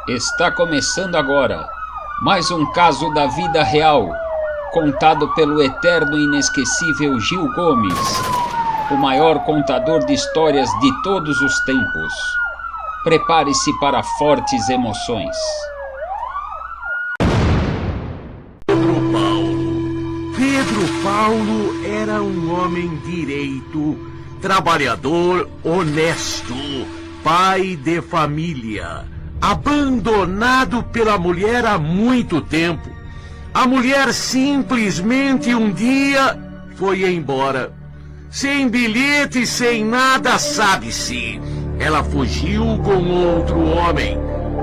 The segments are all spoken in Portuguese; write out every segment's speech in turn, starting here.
Está começando agora mais um caso da vida real, contado pelo eterno e inesquecível Gil Gomes, o maior contador de histórias de todos os tempos. Prepare-se para fortes emoções. Pedro Paulo era um homem direito, trabalhador, honesto, pai de família, abandonado pela mulher há muito tempo. A mulher simplesmente um dia foi embora. Sem bilhete, sem nada, sabe-se. Ela fugiu com outro homem.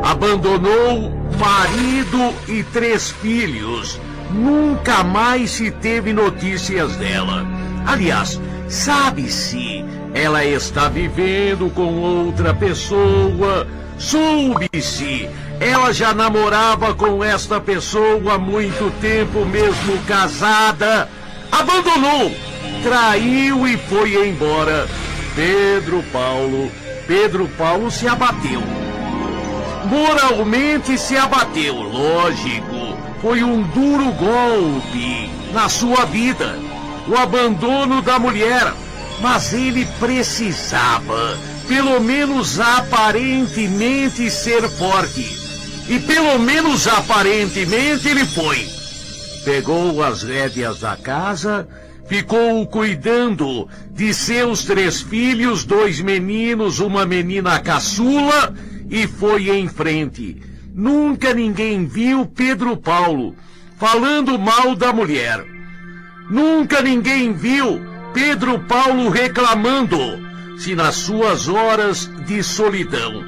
Abandonou marido e 3 filhos. Nunca mais se teve notícias dela. Aliás, sabe-se, ela está vivendo com outra pessoa. Soube-se, ela já namorava com esta pessoa há muito tempo, mesmo casada. Abandonou, traiu e foi embora. Pedro Paulo se abateu. Moralmente se abateu, lógico. Foi um duro golpe na sua vida, o abandono da mulher. Mas ele precisava, pelo menos aparentemente, ser forte. E pelo menos aparentemente ele foi. Pegou as rédeas da casa, ficou cuidando de seus 3 filhos, 2 meninos, uma menina caçula, e foi em frente. Nunca ninguém viu Pedro Paulo falando mal da mulher. Nunca ninguém viu Pedro Paulo reclamando, se nas suas horas de solidão,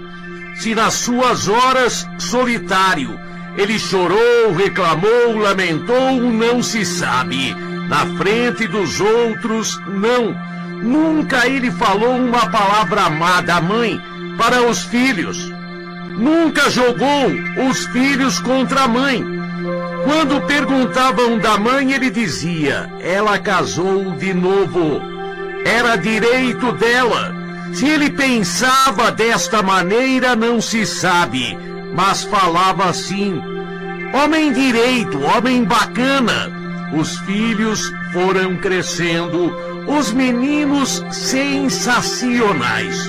se nas suas horas solitário, ele chorou, reclamou, lamentou, não se sabe. Na frente dos outros, não. Nunca ele falou uma palavra má da mãe para os filhos. Nunca jogou os filhos contra a mãe. Quando perguntavam da mãe, ele dizia: ela casou de novo. Era direito dela. Se ele pensava desta maneira, não se sabe, mas falava assim. Homem direito, homem bacana. Os filhos foram crescendo, os meninos sensacionais,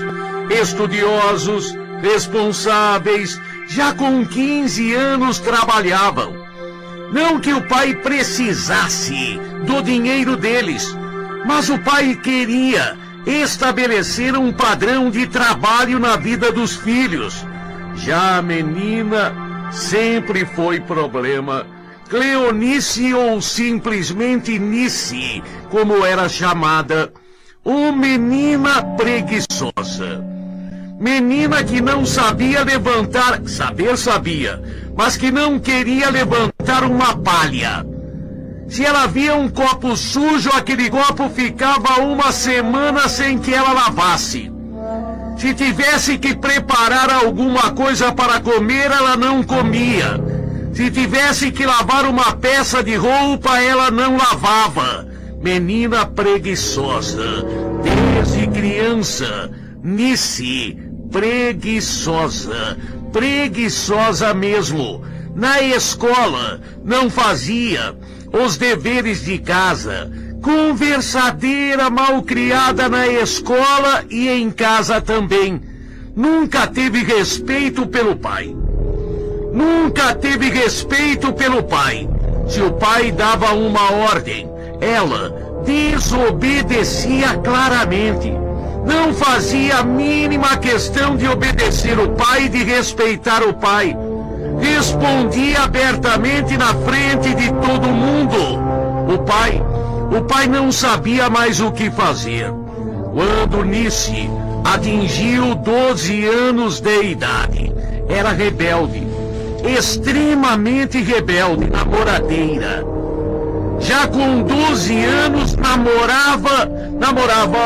estudiosos, responsáveis, já com 15 anos trabalhavam. Não que o pai precisasse do dinheiro deles, mas o pai queria estabelecer um padrão de trabalho na vida dos filhos. Já a menina sempre foi problema. Cleonice, ou simplesmente Nice, como era chamada, uma menina preguiçosa. Menina que não sabia levantar, saber sabia, mas que não queria levantar uma palha. Se ela via um copo sujo, aquele copo ficava uma semana sem que ela lavasse. Se tivesse que preparar alguma coisa para comer, ela não comia. Se tivesse que lavar uma peça de roupa, ela não lavava. Menina preguiçosa, desde criança, Nice, preguiçosa, preguiçosa mesmo. Na escola, não fazia os deveres de casa, conversadeira, malcriada na escola e em casa também. Nunca teve respeito pelo pai. Nunca teve respeito pelo pai. Se o pai dava uma ordem, ela desobedecia claramente. Não fazia a mínima questão de obedecer o pai e de respeitar o pai. Respondia abertamente na frente de todo mundo. O pai não sabia mais o que fazer. Quando Nice atingiu 12 anos de idade, era rebelde, extremamente rebelde, namoradeira. Já com 12 anos namorava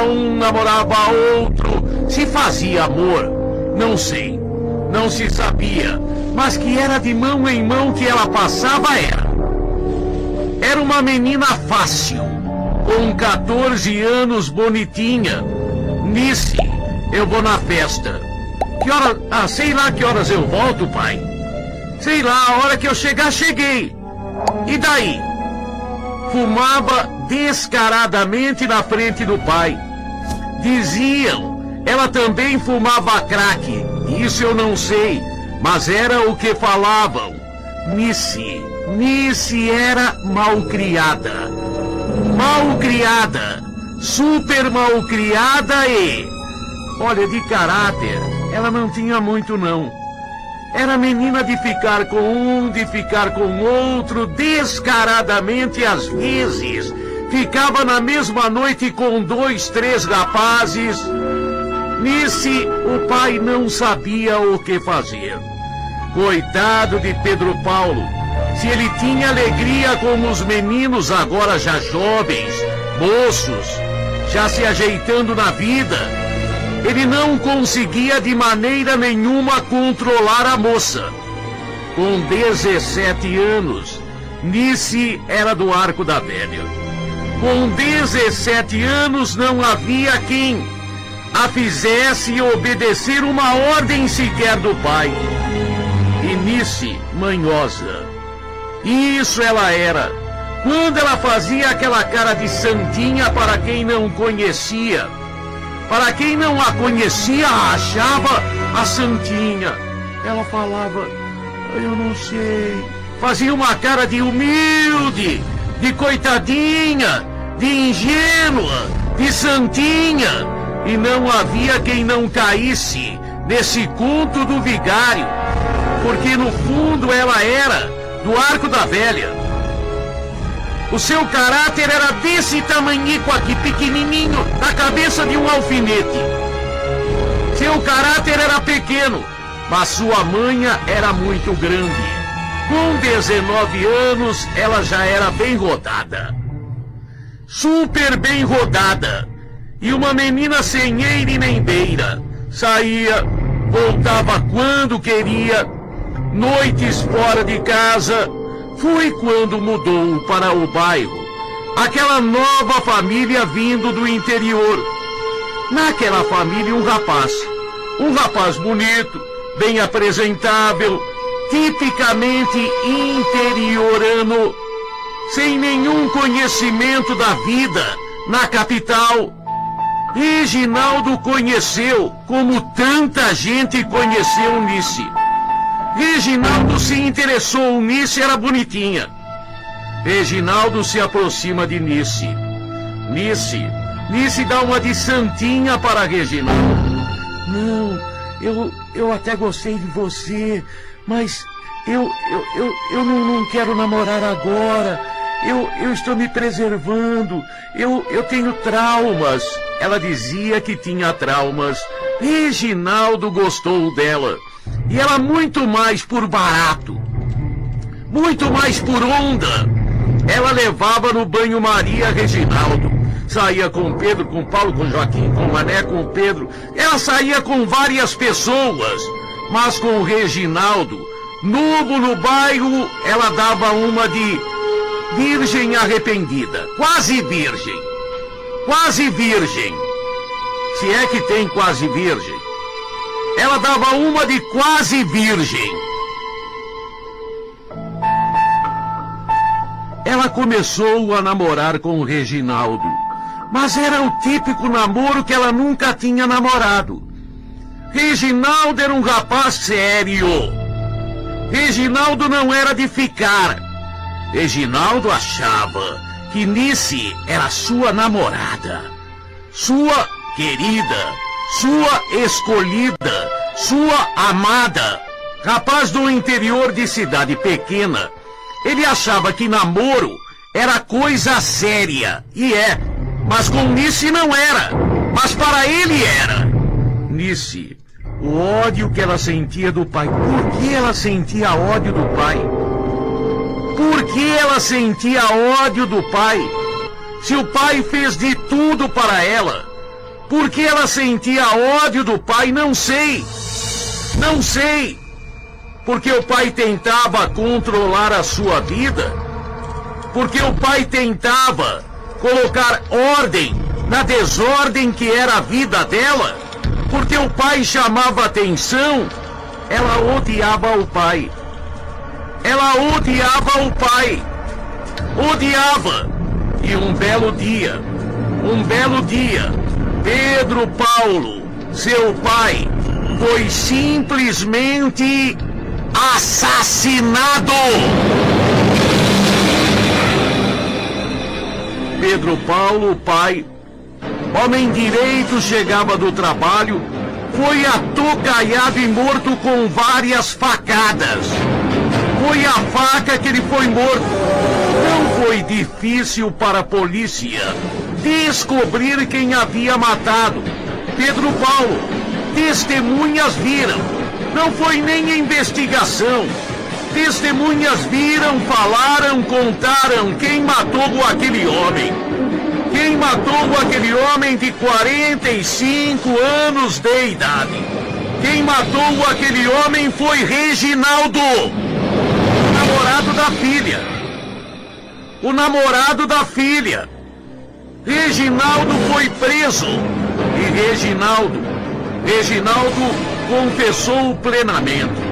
um, namorava outro, se fazia amor, não sei, não se sabia, mas que era de mão em mão que ela passava, era. Era uma menina fácil, com 14 anos, bonitinha. Nice, eu vou na festa. Que hora... Ah, sei lá que horas eu volto, pai. Sei lá, a hora que eu chegar, cheguei. E daí? Fumava descaradamente na frente do pai. Diziam, ela também fumava crack. Isso eu não sei, mas era o que falavam. Nice era malcriada. Malcriada. Super malcriada e... Olha, de caráter, ela não tinha muito não. Era menina de ficar com um, de ficar com outro, descaradamente às vezes. Ficava na mesma noite com 2, 3 rapazes. Nisso, o pai não sabia o que fazer. Coitado de Pedro Paulo. Se ele tinha alegria com os meninos agora já jovens, moços, já se ajeitando na vida, ele não conseguia de maneira nenhuma controlar a moça. Com 17 anos, Nice era do Arco da Velha. Com 17 anos não havia quem a fizesse obedecer uma ordem sequer do pai. E Nice, manhosa. Isso ela era. Quando ela fazia aquela cara de santinha para quem não conhecia, para quem não a conhecia, achava a santinha. Ela falava, eu não sei. Fazia uma cara de humilde, de coitadinha, de ingênua, de santinha. E não havia quem não caísse nesse conto do vigário, porque no fundo ela era do Arco da Velha. O seu caráter era desse tamanhico aqui, pequenininho, na cabeça de um alfinete. Seu caráter era pequeno, mas sua manha era muito grande. Com 19 anos, ela já era bem rodada. Super bem rodada. E uma menina sem eira e nem beira. Saía, voltava quando queria, noites fora de casa. Foi quando mudou para o bairro. Aquela nova família vindo do interior. Naquela família um rapaz bonito, bem apresentável, tipicamente interiorano, sem nenhum conhecimento da vida na capital. Reginaldo conheceu, como tanta gente conheceu Nice. Reginaldo se interessou, Nice era bonitinha. Reginaldo se aproxima de Nice. Nice dá uma de santinha para Reginaldo. Não, eu até gostei de você, mas eu não quero namorar agora. Eu estou me preservando. Eu tenho traumas. Ela dizia que tinha traumas. Reginaldo gostou dela. E ela muito mais por barato, muito mais por onda. Ela levava no banho-maria Reginaldo. Saía com Pedro, com Paulo, com Joaquim, com Mané, com Pedro. Ela saía com várias pessoas, mas com Reginaldo, novo no bairro, ela dava uma de virgem arrependida. Quase virgem. Quase virgem. Se é que tem quase virgem. Ela dava uma de quase virgem. Ela começou a namorar com o Reginaldo, mas era o típico namoro que ela nunca tinha namorado. Reginaldo era um rapaz sério. Reginaldo não era de ficar. Reginaldo achava que Nice era sua namorada, sua querida, sua escolhida, sua amada. Rapaz do interior de cidade pequena, ele achava que namoro era coisa séria. E é, mas com Nice não era, mas para ele era. Nice, o ódio que ela sentia do pai. Por que ela sentia ódio do pai? Por que ela sentia ódio do pai? Se o pai fez de tudo para ela, por que ela sentia ódio do pai? Não sei. Não sei. Porque o pai tentava controlar a sua vida? Porque o pai tentava colocar ordem na desordem que era a vida dela? porque o pai chamava atenção, ela odiava o pai. Ela odiava o pai. Odiava. E um belo dia, Pedro Paulo, seu pai, foi simplesmente assassinado. Pedro Paulo, o pai, homem direito, chegava do trabalho, foi atocaiado e morto com várias facadas. Foi a faca que ele foi morto. Não foi difícil para a polícia descobrir quem havia matado Pedro Paulo. Testemunhas viram. Não foi nem investigação. Testemunhas viram, falaram, contaram quem matou aquele homem. Quem matou aquele homem de 45 anos de idade. Quem matou aquele homem foi Reginaldo, o namorado da filha. O namorado da filha. Reginaldo foi preso. E Reginaldo confessou plenamente.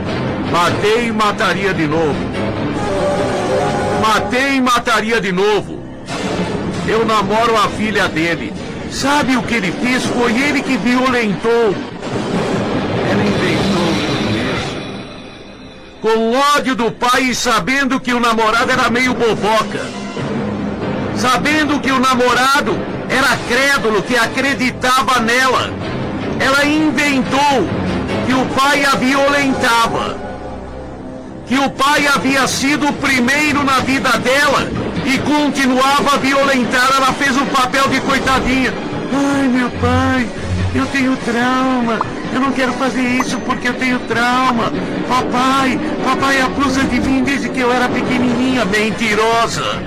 Matei e mataria de novo. Matei e mataria de novo. Eu namoro a filha dele. Sabe o que ele fez? Foi ele que violentou. Ela inventou tudo isso. Com ódio do pai e sabendo que o namorado era meio boboca. Sabendo que o namorado era crédulo, que acreditava nela. Ela inventou que o pai a violentava. Que o pai havia sido o primeiro na vida dela e continuava a violentar. Ela fez o papel de coitadinha. Ai, meu pai, eu tenho trauma. Eu não quero fazer isso porque eu tenho trauma. Papai abusa de mim desde que eu era pequenininha. Mentirosa.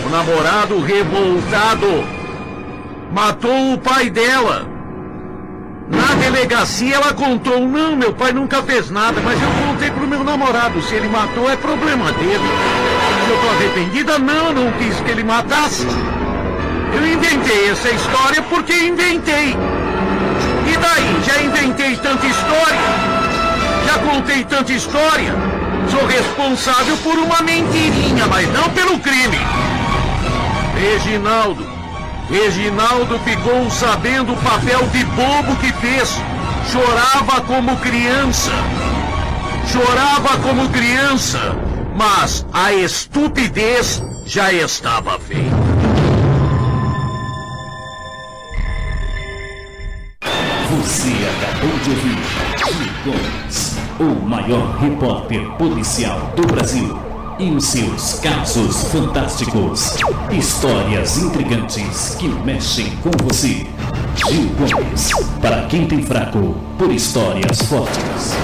O namorado revoltado matou o pai dela. Na delegacia ela contou, não, meu pai nunca fez nada, mas eu contei pro meu namorado, se ele matou é problema dele. Se eu tô arrependida, não quis que ele matasse. Eu inventei essa história porque inventei. E daí? Já inventei tanta história, já contei tanta história, sou responsável por uma mentirinha, mas não pelo crime. Reginaldo ficou sabendo o papel de bobo que fez. Chorava como criança, mas a estupidez já estava feita. Você acabou de ouvir Gil Gomes, o maior repórter policial do Brasil. E os seus casos fantásticos. Histórias intrigantes que mexem com você. Gil Gomes, para quem tem fraco por histórias fortes.